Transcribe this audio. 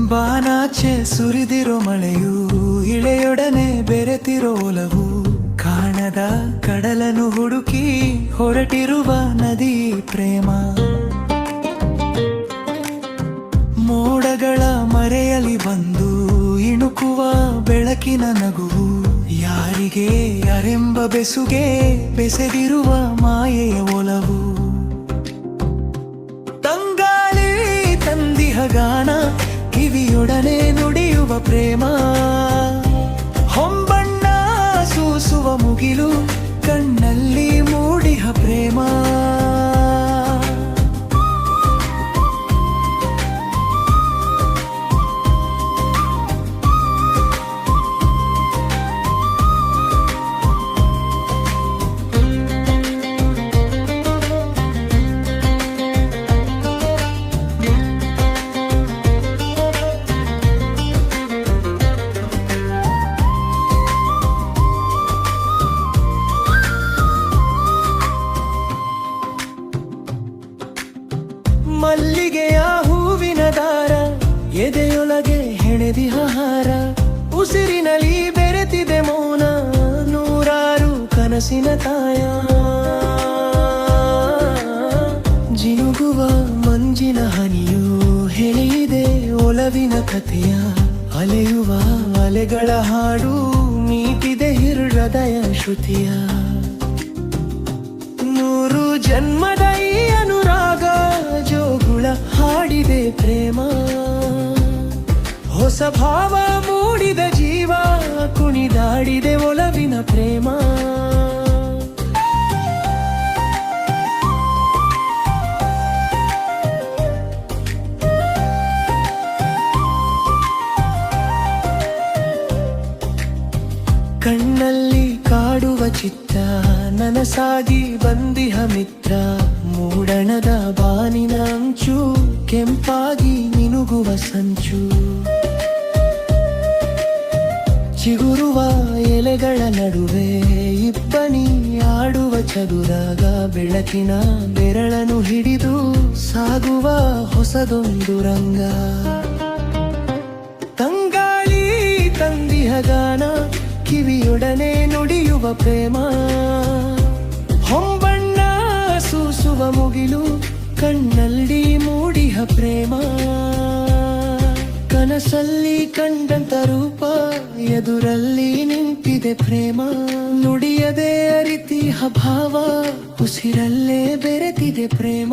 ಬಾನಾಚೆ ಸುರಿದಿರೋ ಮಳೆಯು ಇಳೆಯೊಡನೆ ಬೆರೆತಿರೋ ಒಲವು ಕಾಣದ ಕಡಲನ್ನು ಹುಡುಕಿ ಹೊರಟಿರುವ ನದಿ ಪ್ರೇಮ ಮೋಡಗಳ ಮರೆಯಲಿ ಬಂದು ಇಣುಕುವ ಬೆಳಕಿನ ನಗುವು ಯಾರಿಗೆ ಯಾರೆಂಬ ಬೆಸುಗೆ ಬೆಸೆದಿರುವ ಮಾಯೆಯ ಒಲವು ತಂಗಾಳಿ ತಂದಿಹ ಗಾನ ಕಿವಿಯೊಡನೆ ನುಡಿಯುವ ಪ್ರೇಮ ಹೊಂಬಣ್ಣ ಸೂಸುವ ಮುಗಿಲು ಕಣ್ಣಲ್ಲಿ ಮೂಡಿಹ ಪ್ರೇಮ ಮಲ್ಲಿಗೆಯ ಹೂವಿನ ದಾರ ಎದೆಯೊಳಗೆ ಹೆಣೆದಿಹ ಹಾರ ಉಸಿರಿನಲ್ಲಿ ಬೆರೆತಿದೆ ಮೌನ ನೂರಾರು ಕನಸಿನ ತಾಯ ಜಿನುಗುವ ಮಂಜಿನ ಹನಿಯು ಹೇಳಿದೆ ಒಲವಿನ ಕಥೆಯ ಅಲೆಯುವ ಅಲೆಗಳ ಹಾಡು ಮೀಟಿದೆ ಹೃದಯ ಶ್ರುತಿಯ ನೂರು ಜನ್ಮದ ಈ ಅನುರಾಗ ಜೋಗುಳ ಹಾಡಿದೆ ಪ್ರೇಮ ಹೊಸ ಭಾವ ಮೂಡಿದ ಜೀವ ಕುಣಿದಾಡಿದೆ ಒಲವಿನ ಪ್ರೇಮ ಕಣ್ಣಲ್ಲಿ ಕಾಡುವ ಚಿತ್ತ ನನಸಾಗಿ ಬಂದಿಹ ಮಿತ್ರ ಮೂಡಣದ ಬಾನಿನ ಅಂಚು ಕೆಂಪಾಗಿ ಮಿನುಗುವ ಸಂಚು ಚಿಗುರುವ ಎಲೆಗಳ ನಡುವೆ ಇಬ್ಬನಿ ಆಡುವ ಚದುರಾಗ ಬೆಳಕಿನ ಬೆರಳನ್ನು ಹಿಡಿದು ಸಾಗುವ ಹೊಸದೊಂದು ರಂಗ ತಂಗಾಳಿ ತಂದಿಹ ಗಾನ ಕಿವಿಯೊಡನೆ ನುಡಿಯುವ ಪ್ರೇಮ ಹೊಂಬಣ್ಣ ಸೂಸುವ ಮುಗಿಲು ಕಣ್ಣಲ್ಲಿ ಮೂಡಿಹ ಪ್ರೇಮ ಕನಸಲ್ಲಿ ಕಂಡಂತ ರೂಪ ಎದುರಲ್ಲಿ ನಿಂತಿದೆ ಪ್ರೇಮ ನುಡಿಯದೆ ಅರಿತಿಹ ಭಾವ ಉಸಿರಲ್ಲೇ ಬೆರೆತಿದೆ ಪ್ರೇಮ